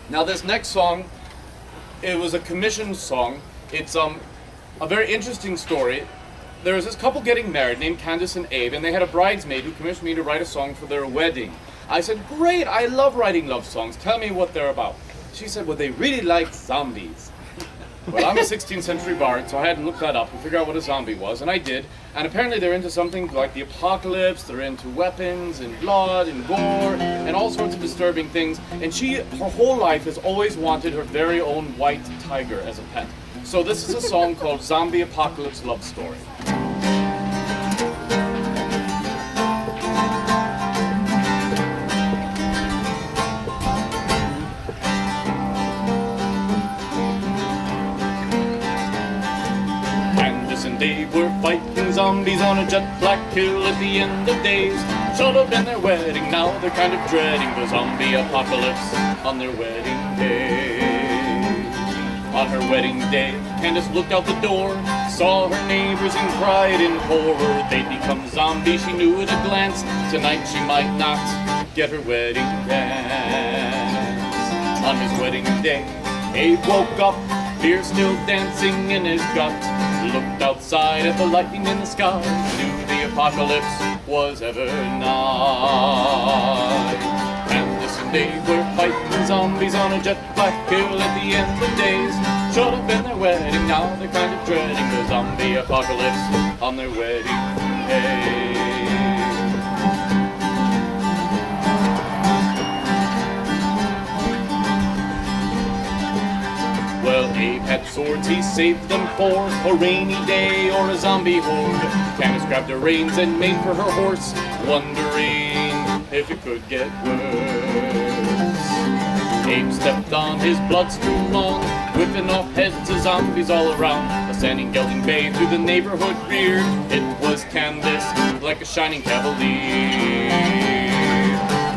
Now this next song, it was a commissioned song. It's a very interesting story. There was this couple getting married named Candace and Abe, and they had a bridesmaid who commissioned me to write a song for their wedding. I said, great, I love writing love songs. Tell me what they're about. She said, well, they really like zombies. Well, I'm a 16th century bard, so I had to look that up and figure out what a zombie was, and I did. And apparently they're into something like the apocalypse, they're into weapons and blood and gore and all sorts of disturbing things. And her whole life has always wanted her very own white tiger as a pet. So this is a song called Zombie Apocalypse Love Story. And they were fighting zombies on a jet black hill at the end of days. Should have been their wedding, now they're kind of dreading the zombie apocalypse on their wedding day. On her wedding day, Candace looked out the door, saw her neighbors and cried in horror. They'd become zombies, she knew at a glance. Tonight she might not get her wedding dance. On his wedding day, Abe woke up, fear still dancing in his gut. Looked outside at the lightning in the sky, knew the apocalypse was ever nigh. Candace and Abe were fighting zombies on a jet black hill at the end of days. Should have been their wedding, now they're kind of dreading the zombie apocalypse on their wedding day. Well, Abe had swords, he saved them for a rainy day or a zombie horde. Candace grabbed her reins and made for her horse, wondering if it could get worse. Abe stepped on his blood-strewn lawn, whipping off heads of zombies all around. A standing gelding bay through the neighborhood reared. It was Candace, like a shining cavalier.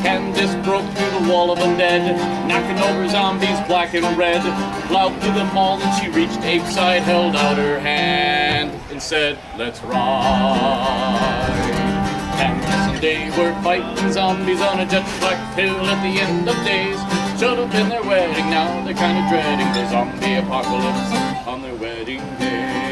Candace broke through the wall of undead, knocking over zombies black and red. Plowed through them all and she reached Abe's side, held out her hand and said, let's ride. Candace and Abe were fighting zombies on a jet black hill at the end of days. Should have been their wedding, now they're kind of dreading the zombie apocalypse on their wedding day.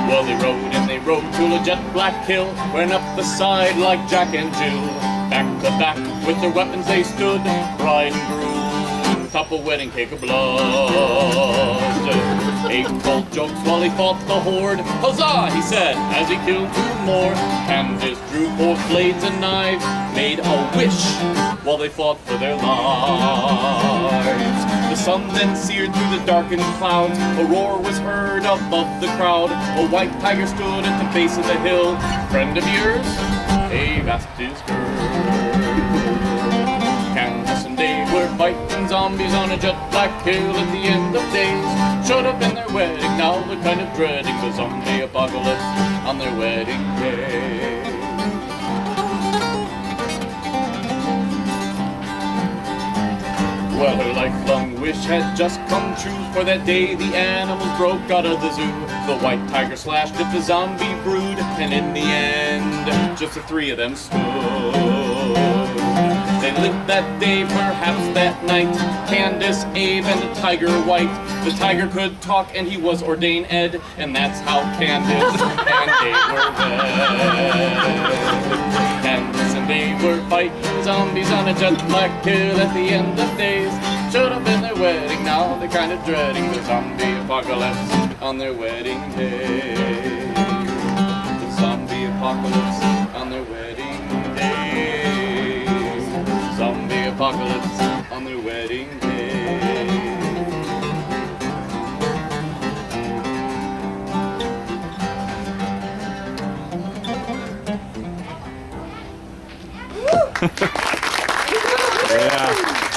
Well, they rode and they rode to a jet black hill, went up the side like Jack and Jill. Back to back with their weapons they stood, bride and groom, top a wedding cake of blood. Abe told jokes while he fought the horde. Huzzah, he said, as he killed two more. Candace drew both blades and knives, made a wish while they fought for their lives. The sun then seared through the darkened clouds. A roar was heard above the crowd. A white tiger stood at the base of the hill. Friend of yours? Abe asked his girl. Candace and Abe were fighting zombies on a jet black hill at the end of days. Should have been their wedding, now they're kind of dreading the zombie apocalypse on their wedding day. Well, her lifelong wish had just come true, for that day the animals broke out of the zoo. The white tiger slashed at the zombie brood, and in the end, just the three of them stood. They lived that day, perhaps that night, Candace, Abe, and the tiger white. The tiger could talk and he was ordained Ed, and that's how Candace and Abe were wed. Candace and Abe were fighting zombies on a jet black hill at the end of days. Should have been their wedding, now they're kind of dreading the zombie apocalypse on their wedding day. The zombie apocalypse on their wedding day. Zombie apocalypse on their wedding day. Yeah.